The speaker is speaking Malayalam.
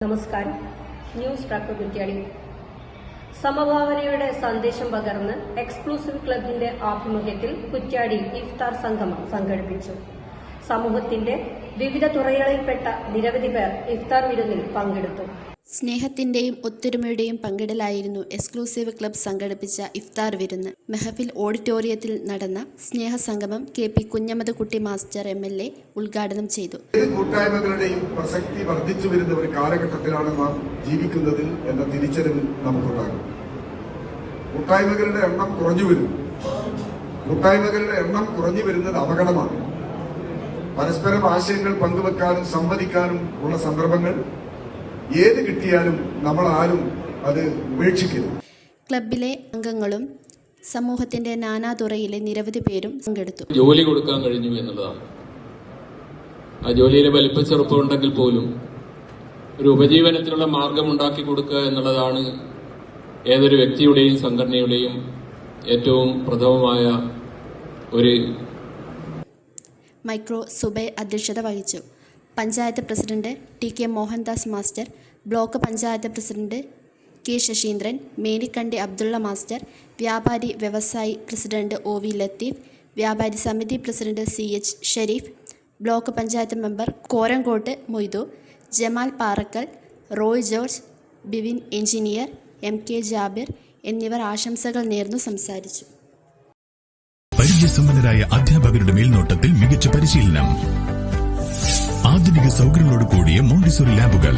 നമസ്കാരം. News tracker Kuttiadi. സമഭാവനയുടെ സന്ദേശം പകർന്ന് എക്സ്ക്ലൂസീവ് ക്ലബിന്റെ ആഭിമുഖ്യത്തിൽ കുറ്റ്യാടി ഇഫ്താർ സംഗമം സംഘടിപ്പിച്ചു. സമൂഹത്തിന്റെ വിവിധ തുറകളിൽപ്പെട്ട നിരവധി പേർ ഇഫ്താർ വിരുന്നിൽ പങ്കെടുത്തു. സ്നേഹത്തിന്റെയും ഒത്തൊരുമയുടെയും പങ്കിടലായിരുന്നു എക്സ്ക്ലൂസീവ് ക്ലബ് സംഘടിപ്പിച്ച ഇഫ്താർ വിരുന്ന്. മെഹഫിൽ ഓഡിറ്റോറിയത്തിൽ നടന്ന സ്നേഹസംഗമം KP കുഞ്ഞമ്മദ്കുട്ടി മാസ്റ്റർ MLA ഉദ്ഘാടനം ചെയ്തു. കൂട്ടായ്മകളുടെയും പ്രസക്തി വർദ്ധിച്ചു വരുന്ന ഒരു കാലഘട്ടത്തിലാണ് നാം ജീവിക്കുന്നത് എന്ന തിരിച്ചറിവ് നമുക്കുണ്ടാകും. കൂട്ടായ്മകളുടെ എണ്ണം കുറഞ്ഞു വരുന്നു. കൂട്ടായ്മകളുടെ എണ്ണം കുറഞ്ഞു വരുന്നത് അപകടമാണ്. പരസ്പരം ആശയങ്ങൾ പങ്കുവെക്കാനും സംവദിക്കാനും ഉള്ള സന്ദർഭങ്ങൾ ഏത് കിട്ടിയാലും നമ്മൾ ആരും അത് ഉപേക്ഷിക്കരുത്. ക്ലബിലെ അംഗങ്ങളും സമൂഹത്തിന്റെ നാനാതുറയിലെ നിരവധി പേരും പങ്കെടുത്തു. ജോലി കൊടുക്കാൻ കഴിഞ്ഞു എന്നുള്ളതാണ്. ആ ജോലിയിലെ വലിപ്പച്ചെറുപ്പമുണ്ടെങ്കിൽ പോലും ഒരു ഉപജീവനത്തിനുള്ള മാർഗം ഉണ്ടാക്കി കൊടുക്കുക എന്നുള്ളതാണ് ഏതൊരു വ്യക്തിയുടെയും സംഘടനയുടെയും ഏറ്റവും പ്രഥമമായ ഒരു. മൈക്രോ സുബൈ അധ്യക്ഷത വഹിച്ചു. Panchayat president TK Mohandas master, block panchayat president K Saseendran, Menikandi Abdulla master, വ്യാപാരി വ്യവസായി പ്രസിഡന്റ് OV ലത്തീഫ്, വ്യാപാരി സമിതി president CH Shereef, block panchayat member Korangott Moidu, Jamal Parakkal, Roy George, Bivin engineer, MK Jabir എന്നിവർ ആശംസകൾ നേർന്നു സംസാരിച്ചു. പരിചയസമ്പന്നരായ അധ്യാപകരുടെ മേൽനോട്ടത്തിൽ മികച്ച പരിശീലനം, ആധുനിക സൗകര്യങ്ങളോട് കൂടിയ മോണ്ടിസോറി ലാബുകൾ,